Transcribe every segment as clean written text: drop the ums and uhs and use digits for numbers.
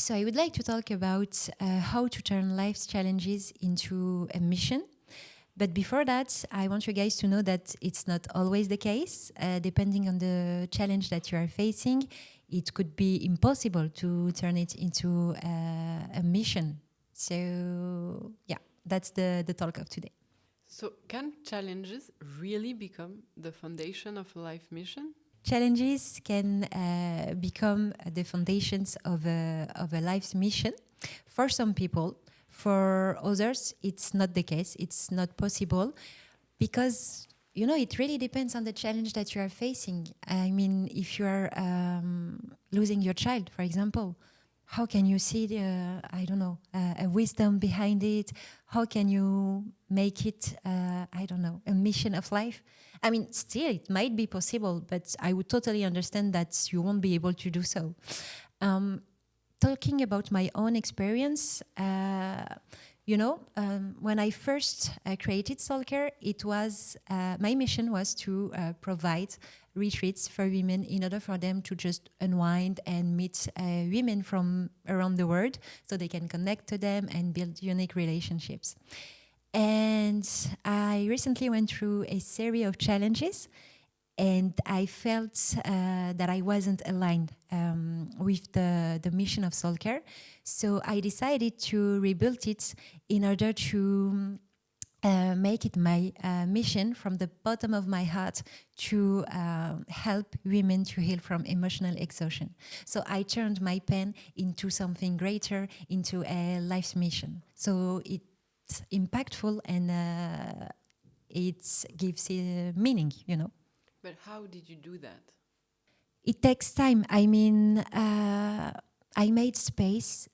So I would like to talk about how to turn life's challenges into a mission. But before that, I want you guys to know that it's not always the case. Depending on the challenge that you are facing, it could be impossible to turn it into a mission. So yeah, that's the talk of today. So, can challenges really become the foundation of a life mission? Challenges can become the foundations of a life's mission. For some people, for others, it's not the case. It's not possible because, you know, it really depends on the challenge that you are facing. I mean, if you are losing your child, for example, how can you see I don't know, a wisdom behind it? How can you make it, I don't know, a mission of life? I mean, still, it might be possible, but I would totally understand that you won't be able to do so. Talking about my own experience, when I first created Soul Care, it was my mission was to provide retreats for women in order for them to just unwind and meet women from around the world so they can connect to them and build unique relationships. And I recently went through a series of challenges, and I felt that I wasn't aligned with the mission of Soul Care. So I decided to rebuild it in order to make it my mission from the bottom of my heart to help women to heal from emotional exhaustion. So I turned my pain into something greater, into a life's mission. So it's impactful and it gives meaning, you know. But how did you do that? It takes time. I mean, I made space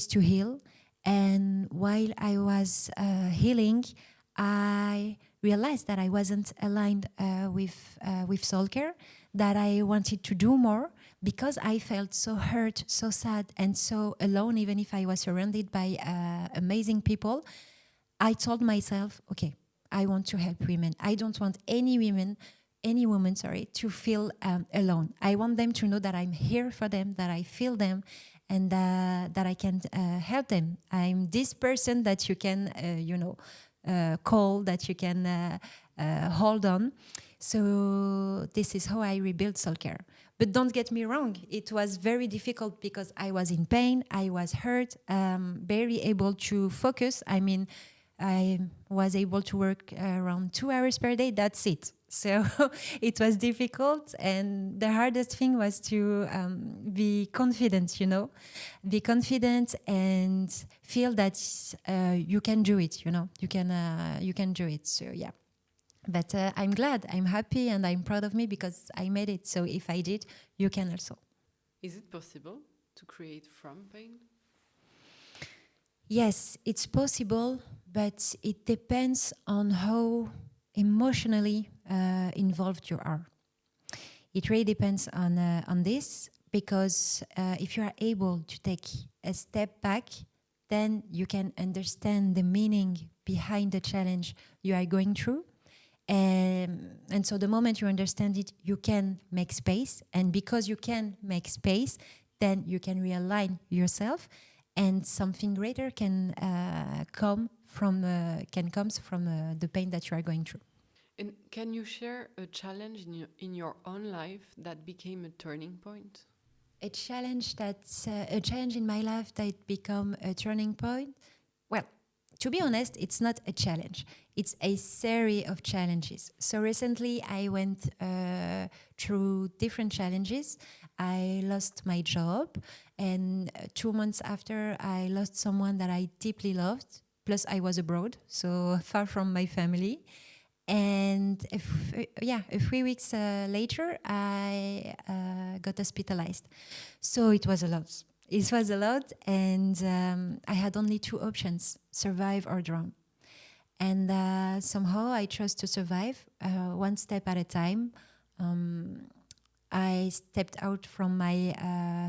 to heal. And while I was healing, I realized that I wasn't aligned with Soul Care, that I wanted to do more because I felt so hurt, so sad, and so alone, even if I was surrounded by amazing people. I told myself, okay, I want to help women. I don't want any woman, to feel alone. I want them to know that I'm here for them, that I feel them, and that I can help them. I'm this person that you can, call, that you can hold on. So this is how I rebuilt Soul Care. But don't get me wrong, it was very difficult because I was in pain, I was hurt, barely able to focus. I mean, I was able to work around 2 hours per day, that's it. So it was difficult, and the hardest thing was to be confident, be confident and feel that you can do it, you can do it. So yeah, but I'm glad, I'm happy, and I'm proud of me because I made it. So if I did, you can also. Is it possible to create from pain? Yes, it's possible, but it depends on how emotionally involved you are. It really depends on this, because if you are able to take a step back, then you can understand the meaning behind the challenge you are going through. And so the moment you understand it, you can make space. And because you can make space, then you can realign yourself, and something greater can come from the pain that you are going through. And can you share a challenge in your own life that became a turning point? A challenge in my life that became a turning point? Well, to be honest, it's not a challenge. It's a series of challenges. So recently I went through different challenges. I lost my job, and 2 months after I lost someone that I deeply loved. Plus I was abroad, so far from my family. And a few weeks later, I got hospitalized. So it was a lot. It was a lot, and I had only 2 options: survive or drown. And somehow I chose to survive, one step at a time. I stepped out from my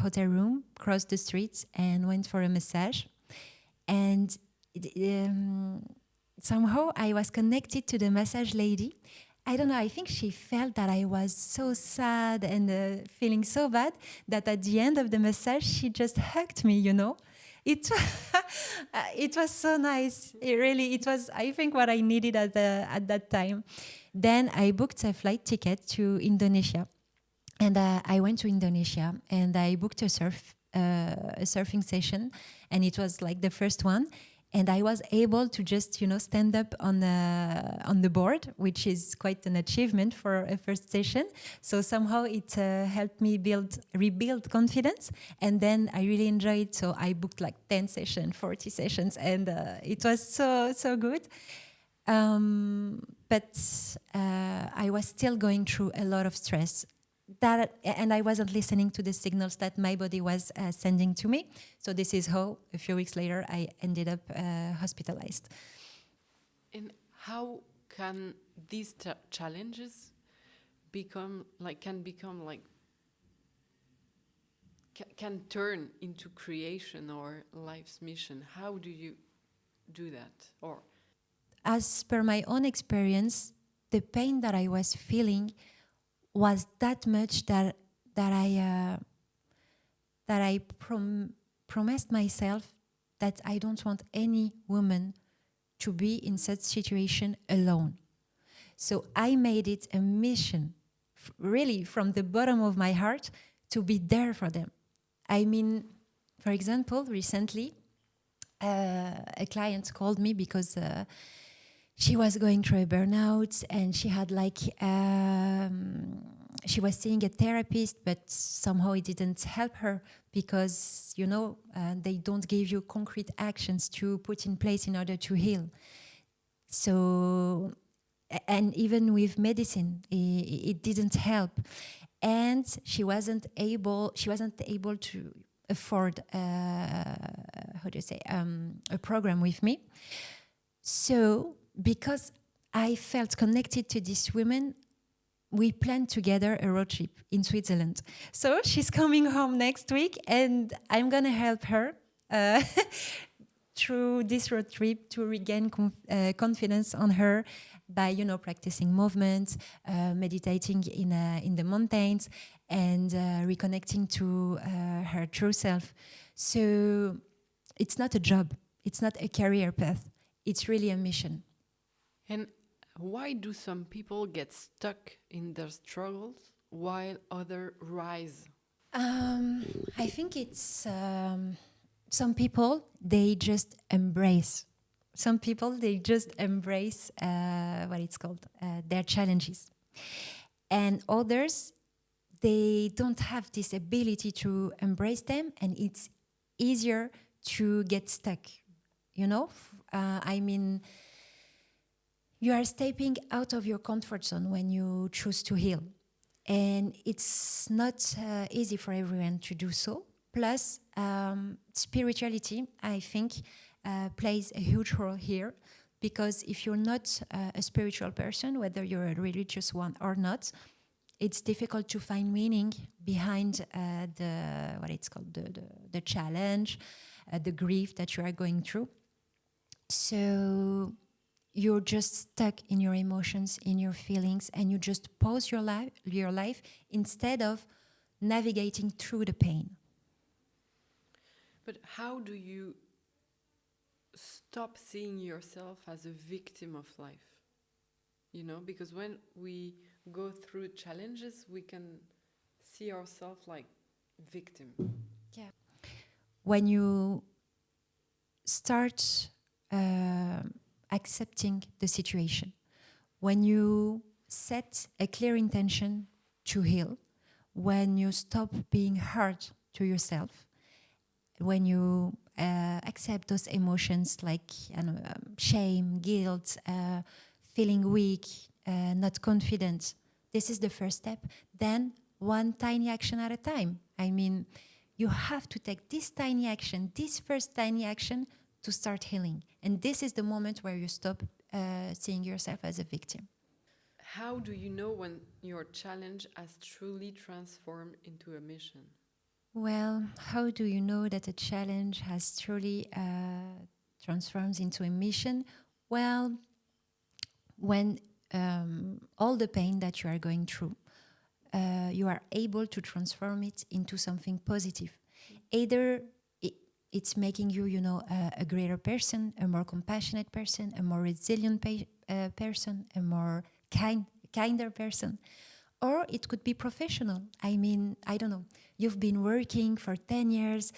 hotel room, crossed the streets, and went for a massage. And somehow I was connected to the massage lady. I don't know. I think she felt that I was so sad and feeling so bad that at the end of the massage, she just hugged me. It it was so nice. It was. I think what I needed at that time. Then I booked a flight ticket to Indonesia, and I went to Indonesia and I booked a surfing session, and it was like the first one. And I was able to just stand up on the board, which is quite an achievement for a first session. So somehow it helped me rebuild confidence, and then I really enjoyed it. So I booked like 10 sessions, 40 sessions, and it was so good. But I was still going through a lot of stress. And I wasn't listening to the signals that my body was sending to me. So this is how a few weeks later I ended up hospitalized. And how can these challenges become like can turn into creation or life's mission? How do you do that? Or As per my own experience, the pain that I was feeling was that much that I promised myself that I don't want any woman to be in such situation alone. So I made it a mission, really from the bottom of my heart, to be there for them. I mean, for example, recently, a client called me because she was going through a burnout, and she had she was seeing a therapist, but somehow it didn't help her because, they don't give you concrete actions to put in place in order to heal. So, and even with medicine, it didn't help. And she wasn't able to afford, a program with me. So, because I felt connected to this woman, we planned together a road trip in Switzerland. So she's coming home next week, and I'm going to help her through this road trip to regain confidence on her by, practicing movement, meditating in the mountains, and reconnecting to her true self. So it's not a job. It's not a career path. It's really a mission. And why do some people get stuck in their struggles while others rise? I think it's some people, they just embrace. Some people, they just embrace their challenges. And others, they don't have this ability to embrace them, and it's easier to get stuck. I mean, you are stepping out of your comfort zone when you choose to heal. And it's not easy for everyone to do so. Plus, spirituality, I think, plays a huge role here. Because if you're not a spiritual person, whether you're a religious one or not, it's difficult to find meaning behind the challenge, the grief that you are going through. So you're just stuck in your emotions, in your feelings, and you just pause your life instead of navigating through the pain. But how do you stop seeing yourself as a victim of life? Because when we go through challenges, we can see ourselves like victim. Yeah. When you start accepting the situation, when you set a clear intention to heal, when you stop being hard to yourself, when you accept those emotions like shame, guilt, feeling weak, not confident, this is the first step. Then one tiny action at a time. I mean, you have to take this tiny action, this first tiny action, to start healing. And this is the moment where you stop seeing yourself as a victim. How do you know when your challenge has truly transformed into a mission? Well, how do you know that a challenge has truly transformed into a mission? Well, when all the pain that you are going through, you are able to transform it into something positive. Either it's making you, a greater person, a more compassionate person, a more resilient person, a more kinder person. Or it could be professional. I mean, I don't know. You've been working for 10 years,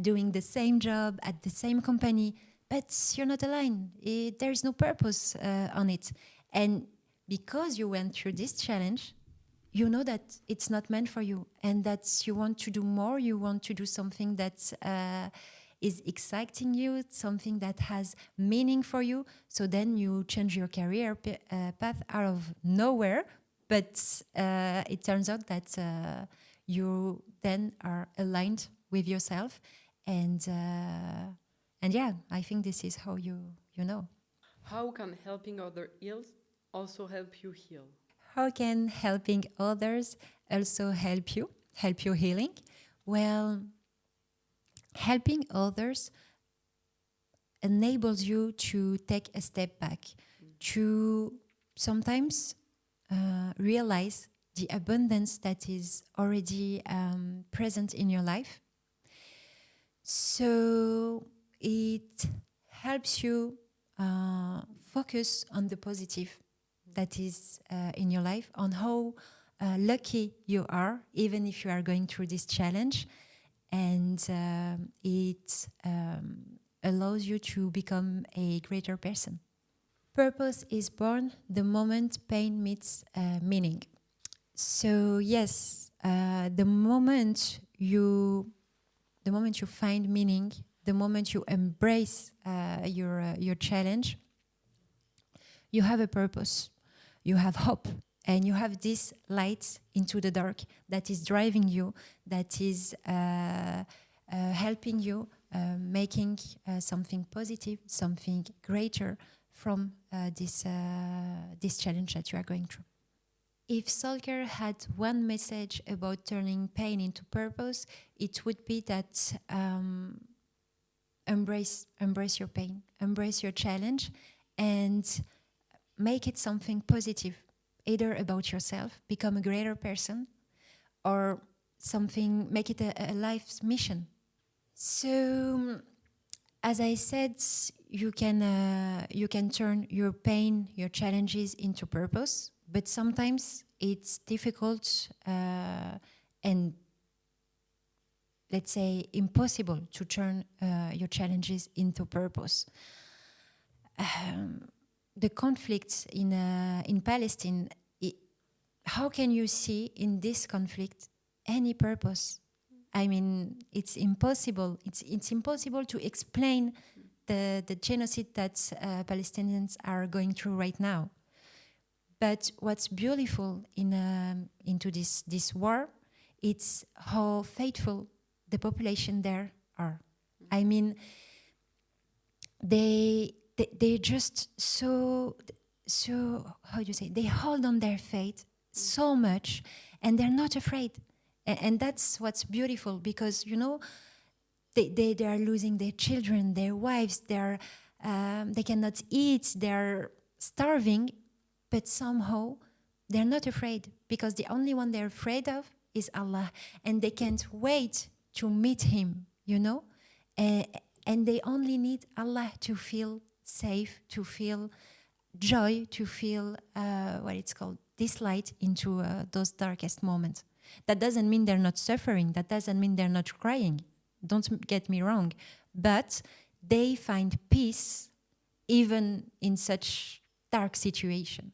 doing the same job at the same company, but you're not aligned. There's no purpose on it. And because you went through this challenge, you know that it's not meant for you and that you want to do more. You want to do something that is exciting you, something that has meaning for you. So then you change your career path out of nowhere. But it turns out that you then are aligned with yourself. And yeah, I think this is how you know. How can helping others heal also help you heal? How can helping others also help you healing? Well, helping others enables you to take a step back, to sometimes realize the abundance that is already present in your life. So it helps you focus on the positive that is in your life, on how lucky you are, even if you are going through this challenge. And it allows you to become a greater person. Purpose is born the moment pain meets meaning. So yes, the moment you find meaning, the moment you embrace your challenge, you have a purpose, you have hope, and you have this light into the dark that is driving you, that is helping you making something positive, something greater from this challenge that you are going through. If Solker had one message about turning pain into purpose, it would be that embrace your pain, embrace your challenge, and make it something positive, either about yourself, become a greater person, or make it a life's mission. So, as I said, you can turn your pain, your challenges into purpose, but sometimes it's difficult and, let's say, impossible to turn your challenges into purpose. The conflict in Palestine, how can you see in this conflict any purpose? I mean, it's impossible. It's impossible to explain the genocide that Palestinians are going through right now. But what's beautiful into this war, it's how faithful the population there are. I mean, they're just so how do you say? They hold on their faith so much, and they're not afraid. And that's what's beautiful, because they are losing their children, their wives. They cannot eat. They're starving, but somehow they're not afraid, because the only one they're afraid of is Allah, and they can't wait to meet Him. And they only need Allah to feel safe, to feel joy, to feel this light into those darkest moments. That doesn't mean they're not suffering. That doesn't mean they're not crying. Don't get me wrong. But they find peace even in such dark situation.